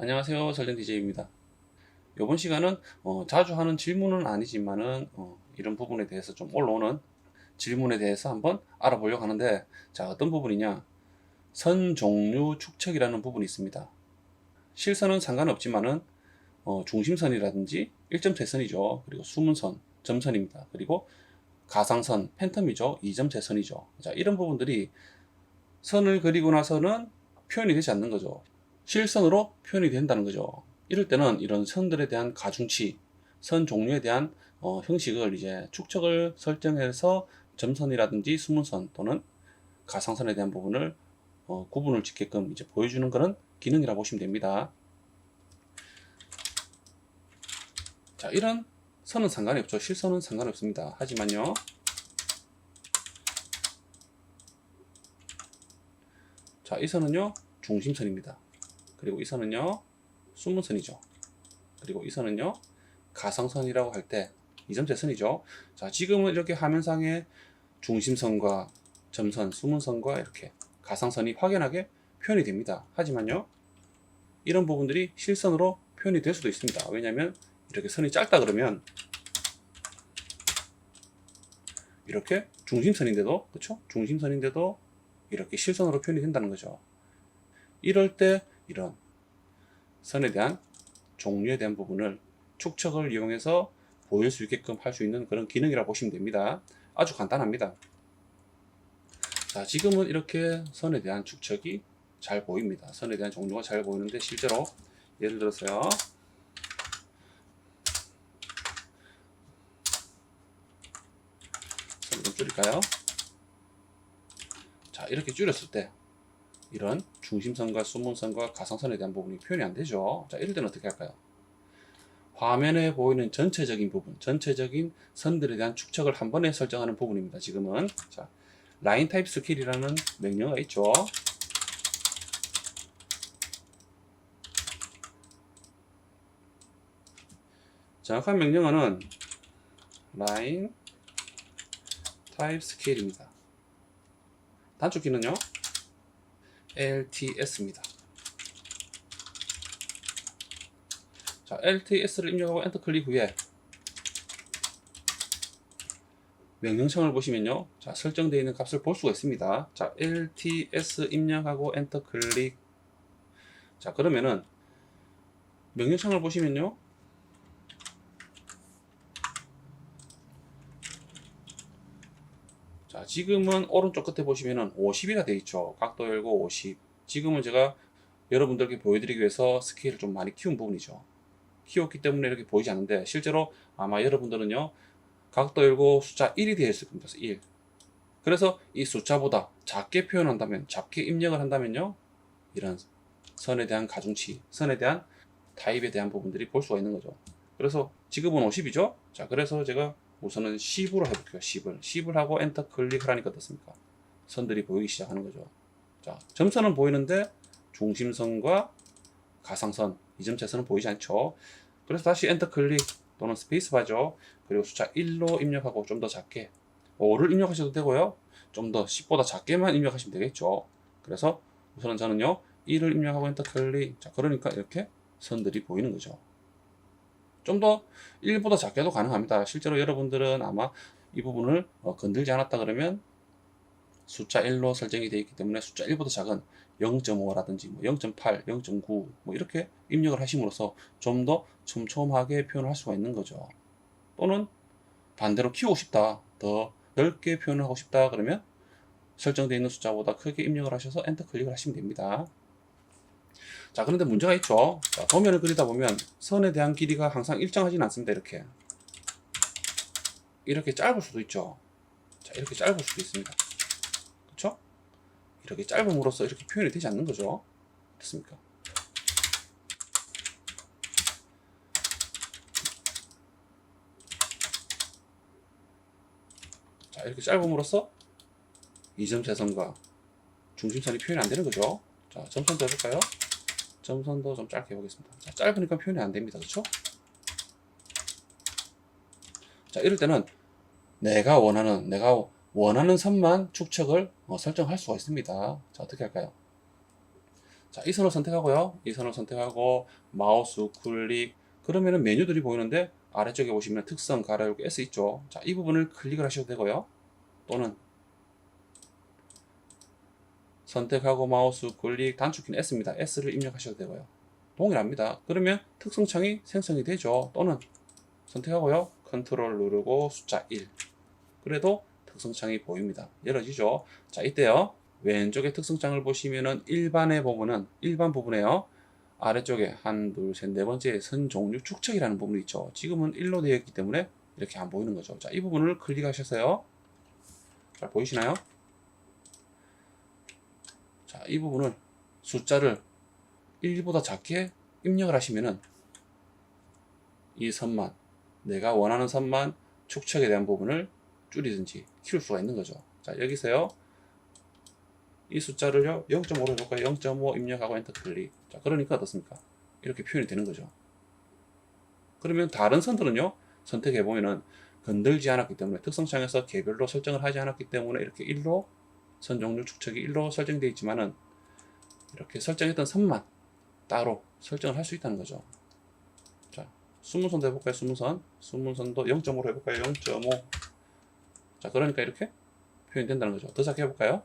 안녕하세요. 설정 DJ입니다. 이번 시간은 자주 하는 질문은 아니지만은 이런 부분에 대해서 좀 올라오는 질문에 대해서 한번 알아보려고 하는데, 자, 어떤 부분이냐? 선 종류 축척이라는 부분이 있습니다. 실선은 상관없지만은 중심선이라든지 1점체선이죠. 그리고 수문선, 점선입니다. 그리고 가상선, 팬텀이죠. 2점체선이죠. 자, 이런 부분들이 선을 그리고 나서는 표현이 되지 않는 거죠. 실선으로 표현이 된다는 거죠. 이럴 때는 이런 선들에 대한 가중치, 선 종류에 대한 형식을 이제 축척을 설정해서 점선이라든지 수문선 또는 가상선에 대한 부분을 구분을 짓게끔 이제 보여주는 그런 기능이라고 보시면 됩니다. 자, 이런 선은 상관이 없죠. 실선은 상관이 없습니다. 하지만요, 자, 이 선은요 중심선입니다. 그리고 이 선은요 수문선이죠. 그리고 이 선은요 가상선이라고 할 때 2점체선이죠. 자, 지금은 이렇게 화면상에 중심선과 점선, 수문선과 이렇게 가상선이 확연하게 표현이 됩니다. 하지만요, 이런 부분들이 실선으로 표현이 될 수도 있습니다. 왜냐하면 이렇게 선이 짧다 그러면 이렇게 중심선인데도, 그렇죠? 중심선인데도 이렇게 실선으로 표현이 된다는 거죠. 이럴 때 이런 선에 대한 종류에 대한 부분을 축척을 이용해서 보일 수 있게끔 할 수 있는 그런 기능이라고 보시면 됩니다. 아주 간단합니다. 자, 지금은 이렇게 선에 대한 축척이 잘 보입니다. 선에 대한 종류가 잘 보이는데, 실제로 예를 들어서요, 선 좀 줄일까요? 자, 이렇게 줄였을 때 이런 중심선과 수문선과 가상선에 대한 부분이 표현이 안 되죠. 자, 이럴 때는 어떻게 할까요? 화면에 보이는 전체적인 부분, 전체적인 선들에 대한 축척을 한 번에 설정하는 부분입니다. 지금은 자, 라인 타입 스킬이라는 명령어가 있죠. 정확한 명령어는 라인 타입 스케일입니다. 단축키는요 LTS입니다. 자, LTS를 입력하고 엔터 클릭 후에 명령창을 보시면요, 자, 설정되어 있는 값을 볼 수가 있습니다. 자, LTS 입력하고 엔터 클릭. 자, 그러면은 명령창을 보시면요, 자, 지금은 오른쪽 끝에 보시면은 50이가 되어 있죠. 각도 열고 50. 지금은 제가 여러분들께 보여드리기 위해서 스케일을 좀 많이 키운 부분이죠. 키웠기 때문에 이렇게 보이지 않는데, 실제로 아마 여러분들은요, 각도 열고 숫자 1이 되어 있을 겁니다. 1. 그래서 이 숫자보다 작게 표현한다면, 작게 입력을 한다면요, 이런 선에 대한 가중치, 선에 대한 타입에 대한 부분들이 볼 수가 있는 거죠. 그래서 지금은 50이죠. 자, 그래서 제가 우선은 10으로 해볼게요. 10을 하고 엔터 클릭하라니까 어떻습니까? 선들이 보이기 시작하는 거죠. 자, 점선은 보이는데 중심선과 가상선, 이점체선은 보이지 않죠. 그래서 다시 엔터 클릭 또는 스페이스바죠. 그리고 숫자 1로 입력하고 좀 더 작게, 5를 입력하셔도 되고요, 좀 더 10보다 작게만 입력하시면 되겠죠. 그래서 우선은 저는요 1을 입력하고 엔터 클릭. 자, 그러니까 이렇게 선들이 보이는 거죠. 좀 더 1보다 작게도 가능합니다. 실제로 여러분들은 아마 이 부분을 건들지 않았다 그러면 숫자 1로 설정이 되어 있기 때문에 숫자 1보다 작은 0.5라든지 0.8, 0.9 뭐 이렇게 입력을 하심으로써 좀 더 촘촘하게 표현을 할 수가 있는 거죠. 또는 반대로 키우고 싶다, 더 넓게 표현을 하고 싶다 그러면 설정되어 있는 숫자보다 크게 입력을 하셔서 엔터 클릭을 하시면 됩니다. 자, 그런데 문제가 있죠. 자, 도면을 그리다 보면 선에 대한 길이가 항상 일정하지는 않습니다. 이렇게 짧을 수도 있죠. 자, 이렇게 짧을 수도 있습니다. 그렇죠? 이렇게 짧음으로써 이렇게 표현이 되지 않는 거죠. 됐습니까? 자, 이렇게 짧음으로써 이점체선과 중심선이 표현이 안 되는 거죠. 자, 점선도 해볼까요? 점선도 좀 짧게 해보겠습니다. 자, 짧으니까 표현이 안 됩니다. 그렇죠? 자, 이럴 때는 내가 원하는 선만 축척을 설정할 수가 있습니다. 자, 어떻게 할까요? 자, 이 선을 선택하고요. 이 선을 선택하고 마우스 클릭. 그러면은 메뉴들이 보이는데 아래쪽에 보시면 특성 가로열고 S 있죠. 자, 이 부분을 클릭을 하셔도 되고요. 또는 선택하고 마우스 클릭 단축키는 S입니다. S를 입력하셔도 되고요. 동일합니다. 그러면 특성창이 생성이 되죠. 또는 선택하고요. 컨트롤 누르고 숫자 1. 그래도 특성창이 보입니다. 열어지죠. 자, 이때요. 왼쪽에 특성창을 보시면은 일반의 부분은 일반 부분에요. 아래쪽에 한, 둘, 셋, 네 번째 선 종류 축척이라는 부분이 있죠. 지금은 1로 되어 있기 때문에 이렇게 안 보이는 거죠. 자, 이 부분을 클릭하셔서요. 잘 보이시나요? 자, 이 부분을 숫자를 1보다 작게 입력을 하시면은 이 선만, 내가 원하는 선만 축척에 대한 부분을 줄이든지 키울 수가 있는 거죠. 자, 여기서요. 이 숫자를요 0.5로 해볼까요? 0.5 입력하고 엔터 클릭. 자, 그러니까 어떻습니까? 이렇게 표현이 되는 거죠. 그러면 다른 선들은요 선택해 보면은 건들지 않았기 때문에 특성창에서 개별로 설정을 하지 않았기 때문에 이렇게 1로 선 종류 축척이 1로 설정되어 있지만은 이렇게 설정했던 선만 따로 설정을 할 수 있다는 거죠. 자, 숨은선도 해볼까요? 숨은선도 0.5로 해볼까요? 0.5. 자, 그러니까 이렇게 표현이 된다는 거죠. 더 작게 해볼까요?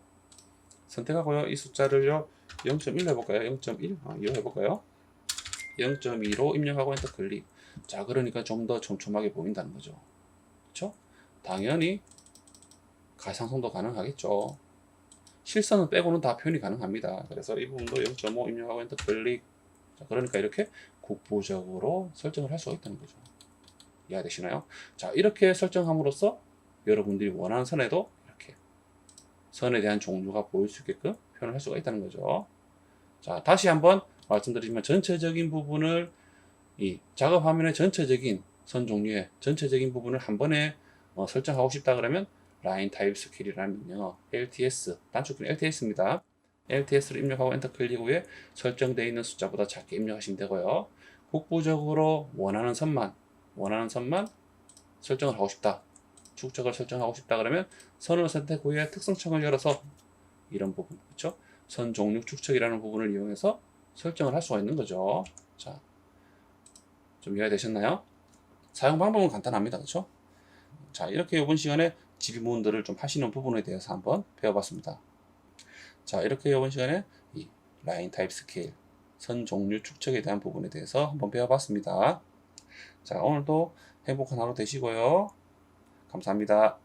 선택하고요. 이 숫자를요 0.1로 해볼까요? 0.1? 2로 해볼까요? 0.2로 입력하고 엔터 클릭. 자, 그러니까 좀 더 촘촘하게 보인다는 거죠. 그렇죠? 당연히 가상성도 가능하겠죠. 실선은 빼고는 다 표현이 가능합니다. 그래서 이 부분도 0.5 입력하고 엔터 클릭. 자, 그러니까 이렇게 국부적으로 설정을 할 수가 있다는 거죠. 이해되시나요? 자, 이렇게 설정함으로써 여러분들이 원하는 선에도 이렇게 선에 대한 종류가 보일 수 있게끔 표현을 할 수가 있다는 거죠. 자, 다시 한번 말씀드리지만 전체적인 부분을 이 작업 화면의 전체적인 선 종류의 전체적인 부분을 한 번에 설정하고 싶다 그러면 라인 타입 스킬이라는 명령어 LTS 단축키는 LTS입니다. LTS를 입력하고 엔터 클릭 후에 설정되어 있는 숫자보다 작게 입력하시면 되고요. 국부적으로 원하는 선만 설정을 하고 싶다. 축적을 설정하고 싶다 그러면 선을 선택 후에 특성창을 열어서 이런 부분, 그렇죠? 선 종류 축척이라는 부분을 이용해서 설정을 할 수가 있는 거죠. 자, 좀 이해가 되셨나요? 사용 방법은 간단합니다. 그렇죠? 자, 이렇게 이번 시간에 질문들을 좀 하시는 부분에 대해서 한번 배워봤습니다. 자, 이렇게 이번 시간에 이 라인 타입 스케일, 선 종류 축척에 대한 부분에 대해서 한번 배워봤습니다. 자, 오늘도 행복한 하루 되시고요. 감사합니다.